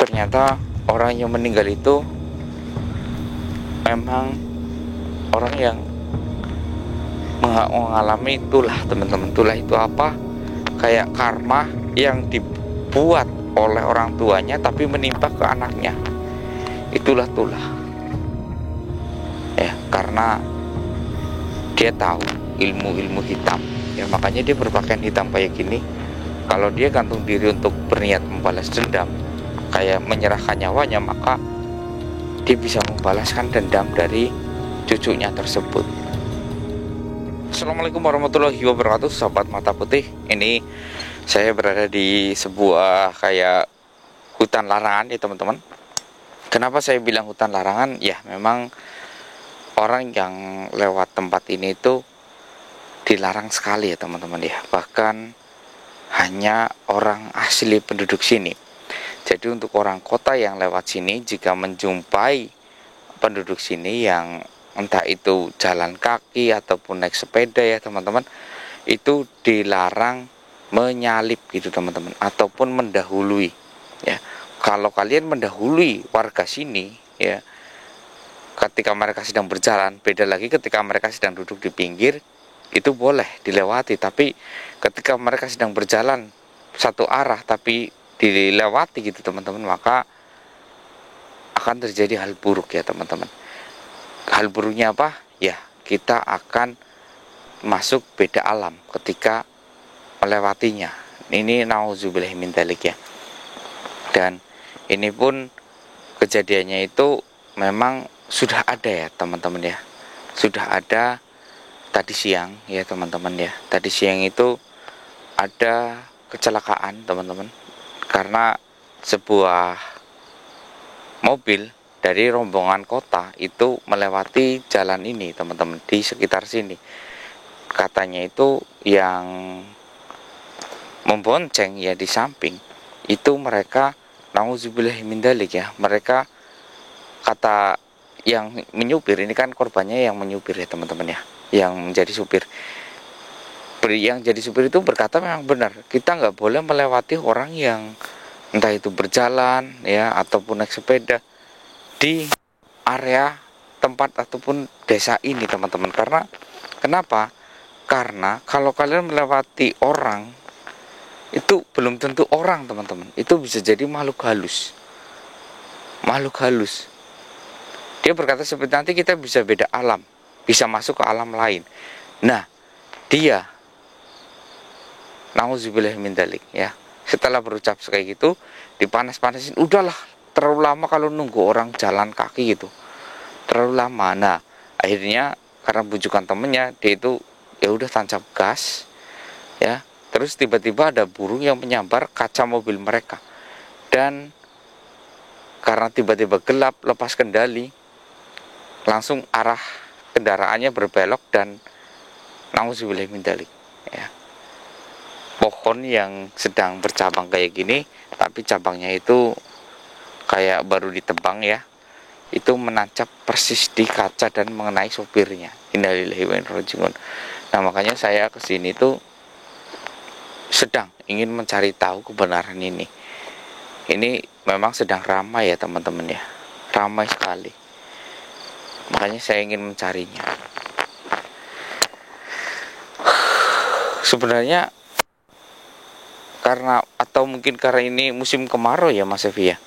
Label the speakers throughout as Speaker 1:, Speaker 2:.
Speaker 1: ternyata orang yang meninggal itu memang orang yang mengalami tulah, teman-teman. Tulah itu apa? Kayak karma yang dibuat oleh orang tuanya tapi menimpa ke anaknya. Itulah tulah. Ya, karena dia tahu ilmu-ilmu hitam. Ya, makanya dia berpakaian hitam kayak gini. Kalau dia gantung diri untuk berniat membalas dendam, kayak menyerahkan nyawanya, maka dia bisa membalaskan dendam dari cucunya tersebut. Assalamualaikum warahmatullahi wabarakatuh, sahabat mata putih. Ini saya berada di sebuah kayak hutan larangan ya teman-teman. Kenapa saya bilang hutan larangan? Ya memang orang yang lewat tempat ini itu dilarang sekali ya teman-teman ya. Bahkan hanya orang asli penduduk sini. Jadi untuk orang kota yang lewat sini, jika menjumpai penduduk sini yang entah itu jalan kaki ataupun naik sepeda ya teman-teman, itu dilarang menyalip gitu teman-teman, ataupun mendahului ya. Kalau kalian mendahului warga sini ya, ketika mereka sedang berjalan, beda lagi ketika mereka sedang duduk di pinggir, itu boleh dilewati. Tapi ketika mereka sedang berjalan satu arah tapi dilewati gitu teman-teman, maka akan terjadi hal buruk ya teman-teman. Hal buruknya apa? Ya, kita akan masuk beda alam ketika melewatinya. Ini nauzubillah min dzalik ya. Dan ini pun kejadiannya itu memang sudah ada ya teman-teman ya. Sudah ada tadi siang ya teman-teman ya. Tadi siang itu ada kecelakaan teman-teman, karena sebuah mobil dari rombongan kota itu melewati jalan ini teman-teman, di sekitar sini. Katanya itu yang membonceng ya di samping itu mereka, nauzubillah min dzalik ya, mereka kata yang menyupir, ini kan korbannya yang menyupir ya teman-teman ya, yang menjadi supir. Yang jadi supir itu berkata memang benar, kita nggak boleh melewati orang yang entah itu berjalan ya ataupun naik sepeda di area tempat ataupun desa ini teman-teman. Karena kenapa? Karena kalau kalian melewati orang, itu belum tentu orang teman-teman, itu bisa jadi makhluk halus. Makhluk halus. Dia berkata seperti nanti kita bisa beda alam, bisa masuk ke alam lain. Nah, dia nauzubillah min dzalik ya, setelah berucap kayak gitu, dipanas-panasin, udahlah, terlalu lama kalau nunggu orang jalan kaki gitu, terlalu lama. Nah akhirnya karena bujukan temennya, dia itu ya udah tancap gas ya. Terus tiba-tiba ada burung yang menyambar kaca mobil mereka, dan karena tiba-tiba gelap, lepas kendali, langsung arah kendaraannya berbelok dan nauzubillah min dzalik ya. Pohon yang sedang bercabang kayak gini, tapi cabangnya itu kayak baru ditebang ya, itu menancap persis di kaca dan mengenai sopirnya. Innalillahi wa inna ilaihi raji'un. Nah makanya saya kesini tuh sedang ingin mencari tahu kebenaran ini. Ini memang sedang ramai ya teman-teman ya, ramai sekali. Makanya saya ingin mencarinya. Sebenarnya karena, atau mungkin karena ini musim kemarau ya Mas Evi ya,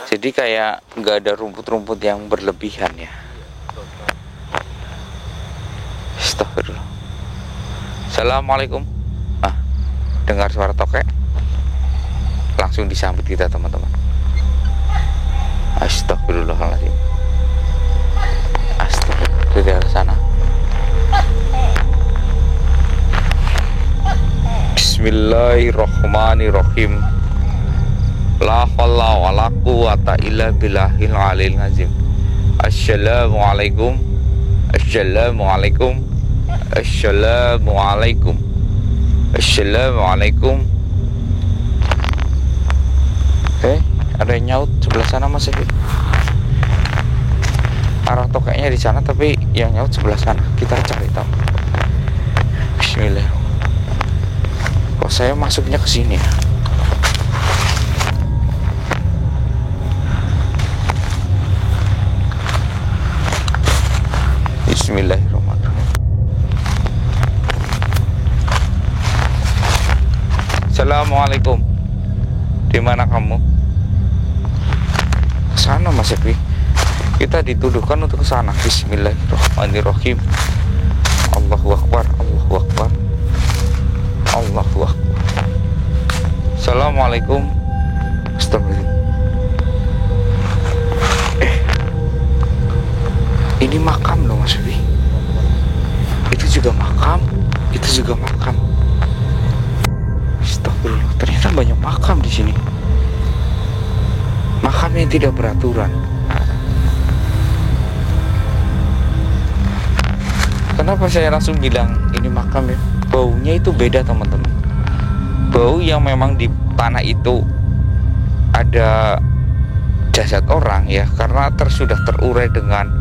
Speaker 1: jadi kayak nggak ada rumput-rumput yang berlebihan ya. Astagfirullah. Assalamualaikum. Ah, dengar suara tokek, langsung disambut kita teman-teman. Astagfirullahaladzim. Astagfirullah. Dari arah sana. Bismillahirrahmanirrahim. La haula wala quwata illa billahil aliyil azim. Assalamualaikum. Assalamualaikum. Assalamualaikum. Assalamualaikum. Ada yang nyaut sebelah sana Mas Evi. Arah tokeknya di sana, tapi yang nyaut sebelah sana. Kita cari tahu. Bismillah. Kok saya masuknya ke sini ya? Assalamualaikum. Di mana kamu? Sana Mas Evi. Kita dituduhkan untuk ke sana. Bismillahirrahmanirrahim. Allahu Akbar, Allahu Akbar, Allahu Akbar. Assalamualaikum. Astagfirullah. Ini makam loh Mas Evi. Itu juga makam, itu juga makam. Astagfirullah, ternyata banyak makam di sini. Makam yang tidak beraturan. Kenapa saya langsung bilang ini makam ya? Baunya itu beda teman-teman. Bau yang memang di tanah itu ada jasad orang ya, karena sudah terurai dengan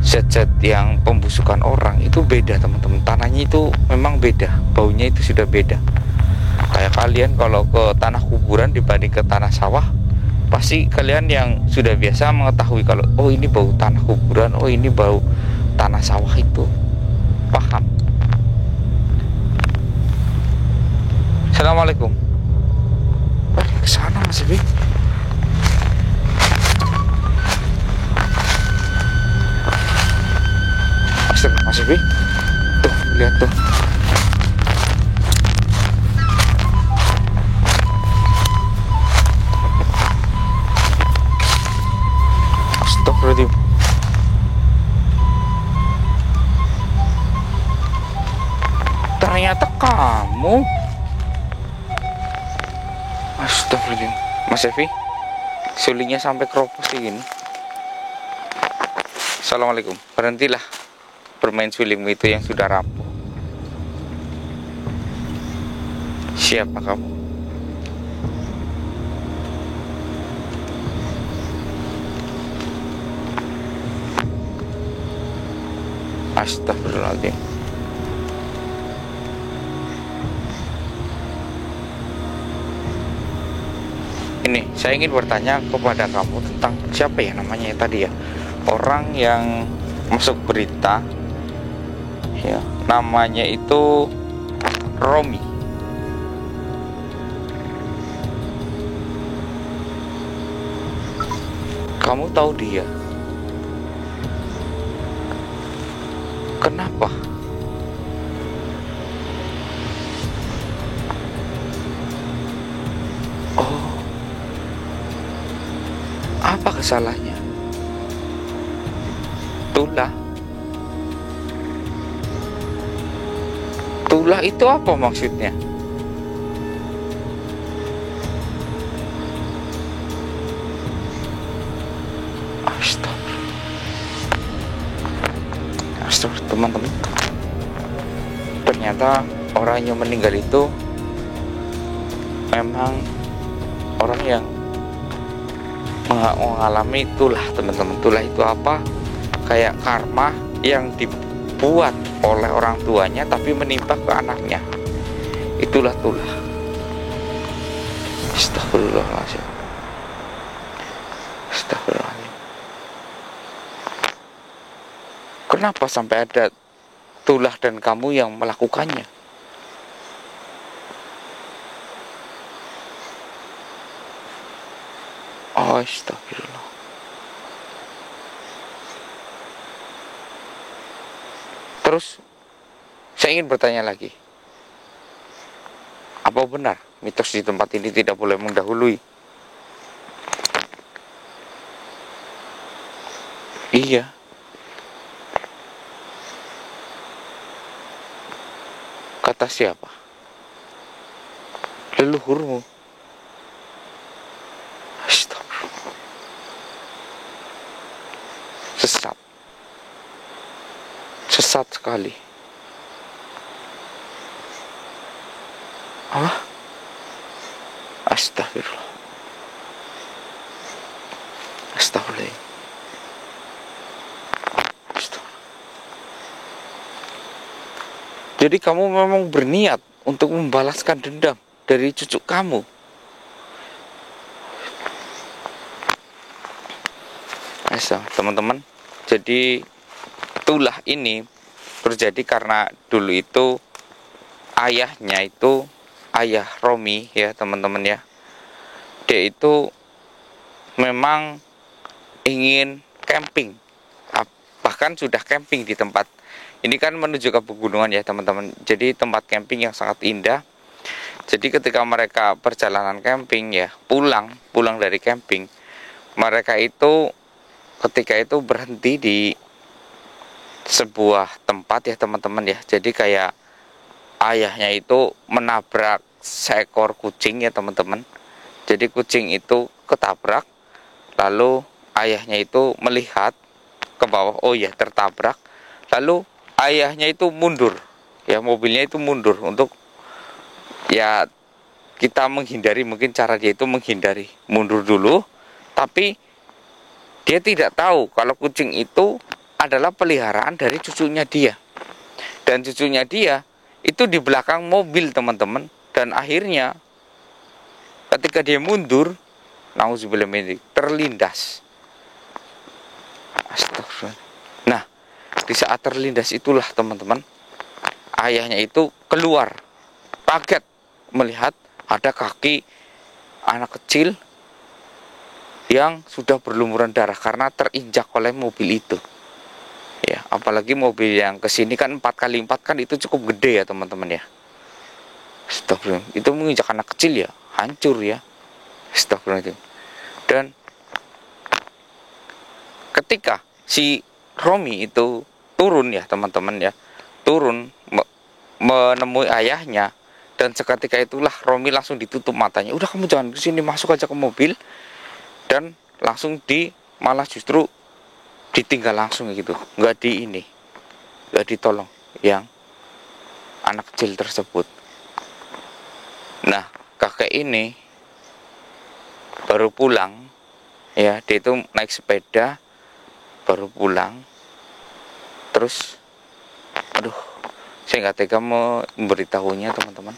Speaker 1: zat-zat yang pembusukan orang, itu beda teman-teman. Tanahnya itu memang beda, baunya itu sudah beda. Kayak kalian kalau ke tanah kuburan dibanding ke tanah sawah, pasti kalian yang sudah biasa mengetahui kalau oh ini bau tanah kuburan, oh ini bau tanah sawah, itu paham. Assalamualaikum. Balik ke sana Mas Evi. Mas Evi, tuh lihat tuh. Astagfirullahaladzim. Ternyata kamu. Astagfirullahaladzim. Mas Evi, sulingnya sampai keropos kayak gini. Assalamualaikum. Berhentilah bermain sulingmu itu yang sudah rapuh. Siapa kamu? Astagfirullahaladzim. Ini saya ingin bertanya kepada kamu tentang siapa ya namanya ya tadi ya, orang yang masuk berita ya, namanya itu Romi. Kamu tahu dia? Kenapa? Oh, apa kesalahannya? Tulah. Tulah itu apa maksudnya? Astagfirullah teman-teman. Ternyata orang yang meninggal itu memang orang yang mengalami tulah teman-teman. Tulah itu apa? Kayak karma yang dibuat oleh orang tuanya tapi menimpa ke anaknya. Itulah tulah. Astagfirullahaladzim. Astagfirullahaladzim. Kenapa sampai ada tulah dan kamu yang melakukannya? Oh, astagfirullah. Terus saya ingin bertanya lagi. Apa benar mitos di tempat ini tidak boleh mendahului? Iya. Kata siapa? Leluhurmu. Astagfirullah. Sesat. Sesat sekali. Apa? Astagfirullah. Astagfirullah. Jadi kamu memang berniat untuk membalaskan dendam dari cucu kamu. Teman-teman, jadi tulah ini terjadi karena dulu itu ayahnya itu ayah Romi ya teman-teman ya, dia itu memang ingin camping, bahkan sudah camping di tempat ini kan menuju ke pegunungan ya teman-teman. Jadi tempat camping yang sangat indah. Jadi ketika mereka perjalanan camping ya, pulang dari camping, mereka itu ketika itu berhenti di sebuah tempat ya teman-teman ya. Jadi kayak ayahnya itu menabrak seekor kucing ya teman-teman. Jadi kucing itu ketabrak, lalu ayahnya itu melihat ke bawah, oh ya tertabrak, lalu ayahnya itu mundur ya, mobilnya itu mundur untuk ya kita menghindari, mungkin cara dia itu menghindari, mundur dulu. Tapi dia tidak tahu kalau kucing itu adalah peliharaan dari cucunya dia, dan cucunya dia itu di belakang mobil teman-teman. Dan akhirnya ketika dia mundur, nauzubillah terlindas. Astagfirullah. Nah, di saat terlindas itulah teman-teman, ayahnya itu keluar kaget melihat ada kaki anak kecil yang sudah berlumuran darah karena terinjak oleh mobil itu. Ya, apalagi mobil yang kesini kan 4x4 kan itu cukup gede ya teman-teman ya. Astagfirullah, itu menginjak anak kecil ya, hancur ya. Astagfirullah. Dan ketika si Romi itu turun ya teman-teman ya, turun menemui ayahnya, dan seketika itulah Romi langsung ditutup matanya. Udah kamu jangan kesini, masuk aja ke mobil. Dan langsung malah justru ditinggal langsung gitu, nggak ditolong yang anak kecil tersebut. Nah, kakek ini baru pulang ya, dia itu naik sepeda baru pulang. Terus aduh, saya nggak tega memberitahunya teman-teman.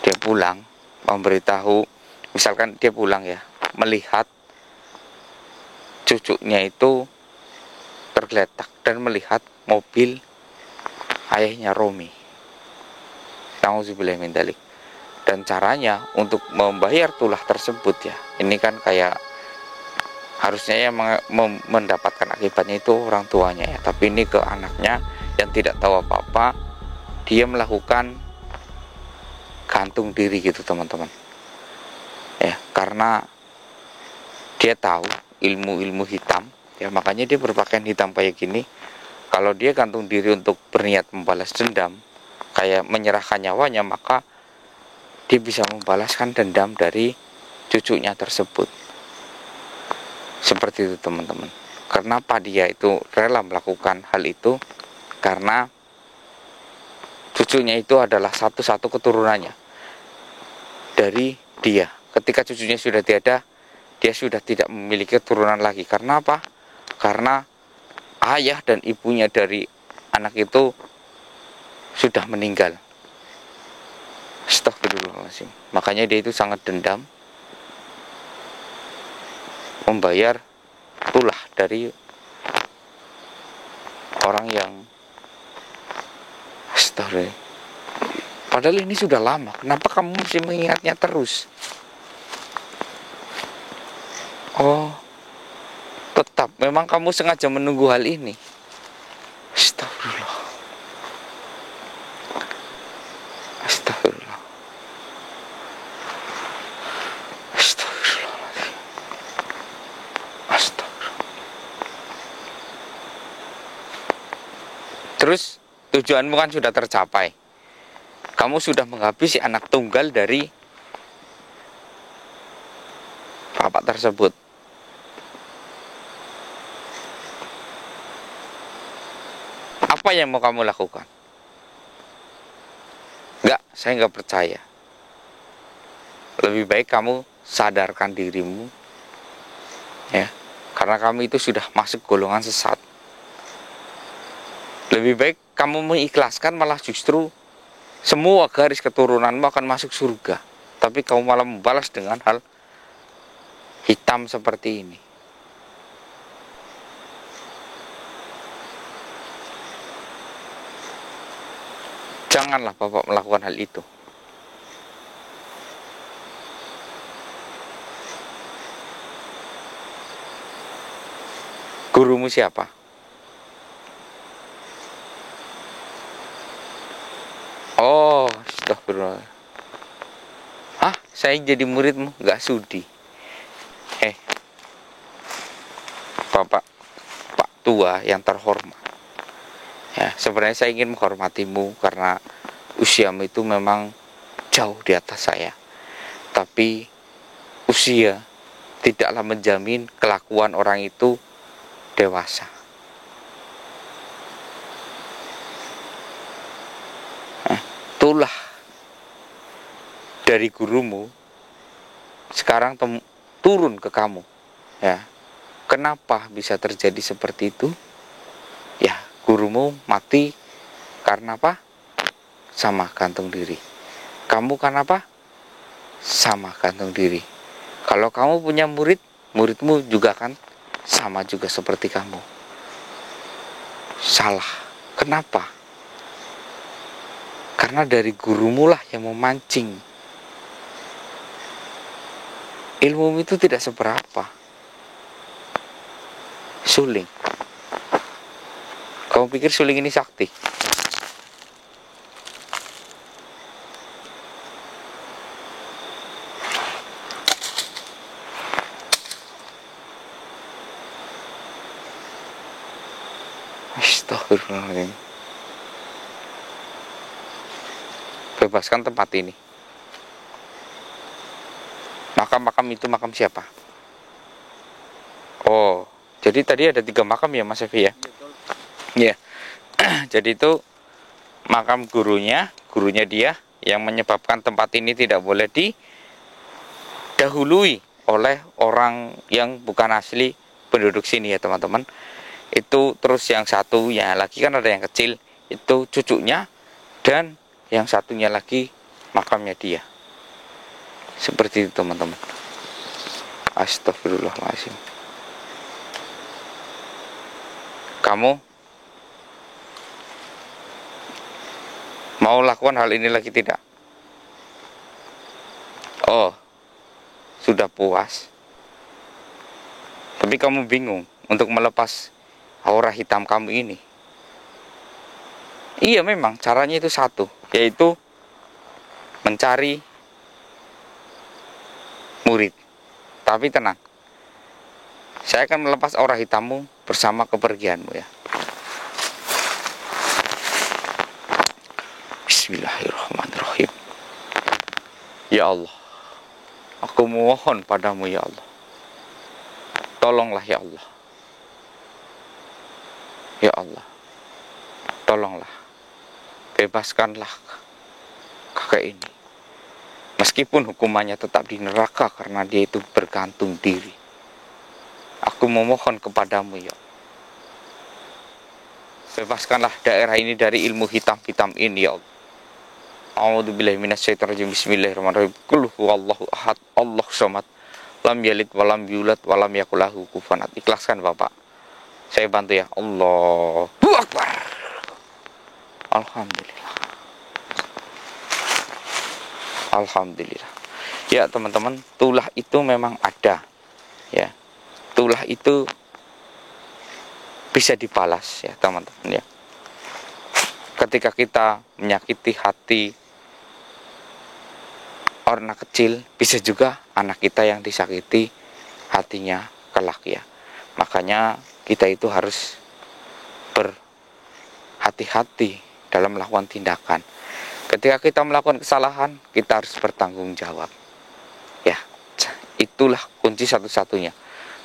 Speaker 1: Dia pulang memberitahu, misalkan dia pulang ya, melihat cucunya itu tergeletak dan melihat mobil ayahnya Romi. Nauzubillah min dzalik. Dan caranya untuk membayar tulah tersebut ya, ini kan kayak harusnya yang mendapatkan akibatnya itu orang tuanya ya, tapi ini ke anaknya yang tidak tahu apa-apa, dia melakukan gantung diri gitu teman-teman ya, karena dia tahu ilmu-ilmu hitam ya, makanya dia berpakaian hitam kayak gini. Kalau dia gantung diri untuk berniat membalas dendam, kayak menyerahkan nyawanya, maka dia bisa membalaskan dendam dari cucunya tersebut. Seperti itu teman-teman. Kenapa dia itu rela melakukan hal itu? Karena cucunya itu adalah satu-satu keturunannya dari dia. Ketika cucunya sudah tiada, dia sudah tidak memiliki keturunan lagi. Karena apa? Karena ayah dan ibunya dari anak itu sudah meninggal. Astagfirullahaladzim. Makanya dia itu sangat dendam, membayar tulah dari orang yang astagfirullah. Padahal ini sudah lama, kenapa kamu masih mengingatnya terus? Oh, tetap memang kamu sengaja menunggu hal ini. Astagfirullah. Astagfirullah. Astagfirullahaladzim. Astagfirullah. Terus tujuanmu kan sudah tercapai. Kamu sudah menghabisi anak tunggal dari bapak tersebut. Apa yang mau kamu lakukan? Enggak, saya enggak percaya. Lebih baik kamu sadarkan dirimu ya, karena kamu itu sudah masuk golongan sesat. Lebih baik kamu mengikhlaskan, malah justru semua garis keturunanmu akan masuk surga, tapi kamu malah membalas dengan hal hitam seperti ini. Janganlah Bapak melakukan hal itu. Gurumu siapa? Oh, astagfirullah. Hah, saya jadi muridmu? Gak sudi. Bapak, Pak tua yang terhormat. Ya, sebenarnya saya ingin menghormatimu karena usiamu itu memang jauh di atas saya. Tapi usia tidaklah menjamin kelakuan orang itu dewasa. Itulah dari gurumu sekarang turun ke kamu. Ya, kenapa bisa terjadi seperti itu? Ya, gurumu mati karena apa? Sama gantung diri. Kamu karena apa? Sama gantung diri. Kalau kamu punya murid, muridmu juga kan sama juga seperti kamu. Salah. Kenapa? Karena dari gurumu lah yang memancing. Ilmu itu tidak seberapa. Suling. Kamu pikir suling ini sakti? Astagfirullahaladzim. Bebaskan tempat ini. Makam-makam itu makam siapa? Oh, jadi tadi ada 3 makam ya Mas Evi ya? Iya. Jadi itu makam gurunya dia yang menyebabkan tempat ini tidak boleh didahului oleh orang yang bukan asli penduduk sini ya teman-teman. Itu terus yang satunya lagi kan ada yang kecil, itu cucunya, dan yang satunya lagi makamnya dia. Seperti itu teman-teman. Astagfirullahaladzim. Kamu mau lakukan hal ini lagi tidak? Oh, sudah puas. Tapi kamu bingung untuk melepas aura hitam kamu ini. Iya, memang caranya itu satu, yaitu mencari murid. Tapi tenang, saya akan melepas aura hitammu bersama kepergianmu ya. Bismillahirrahmanirrahim. Ya Allah, aku mohon padamu ya Allah, tolonglah ya Allah. Ya Allah, tolonglah, bebaskanlah kakek ini. Meskipun hukumannya tetap di neraka karena dia itu bergantung diri. Aku memohon kepadamu ya Allah, bebaskanlah daerah ini dari ilmu hitam-hitam ini ya Allah. A'udzubillahi minasyaitonirrajim. Bismillahirrahmanirrahim. Qul huwallahu ahad, Allahu samad, lam yalid walam yulad walam yakul lahu kufuwan ahad. Ikhlaskan Bapak. Saya bantu ya. Allahu Akbar. Alhamdulillah. Alhamdulillah. Ya teman-teman, tulah itu memang ada. Ya, tulah itu bisa dibalas ya teman-teman ya. Ketika kita menyakiti hati orang kecil, bisa juga anak kita yang disakiti hatinya kelak ya. Makanya kita itu harus berhati-hati dalam melakukan tindakan. Ketika kita melakukan kesalahan, kita harus bertanggung jawab. Ya, itulah kunci satu-satunya.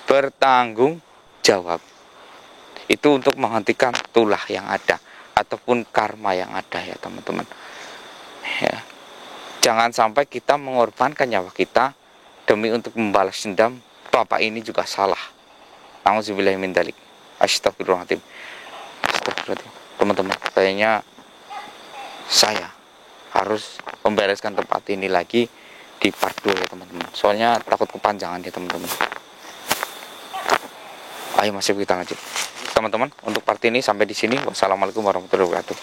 Speaker 1: Bertanggung jawab. Itu untuk menghentikan tulah yang ada ataupun karma yang ada ya teman-teman. Ya. Jangan sampai kita mengorbankan nyawa kita demi untuk membalas dendam. Bapak ini juga salah. Auzubillahi min dzalik. Astagfirullahaladzim. Astagfirullahaladzim. Teman-teman, kayaknya saya harus membereskan tempat ini lagi di part 2 ya teman-teman. Soalnya takut kepanjangan ya teman-teman. Ayo masih kita lanjut. Teman-teman, untuk part ini sampai di sini. Wassalamualaikum warahmatullahi wabarakatuh.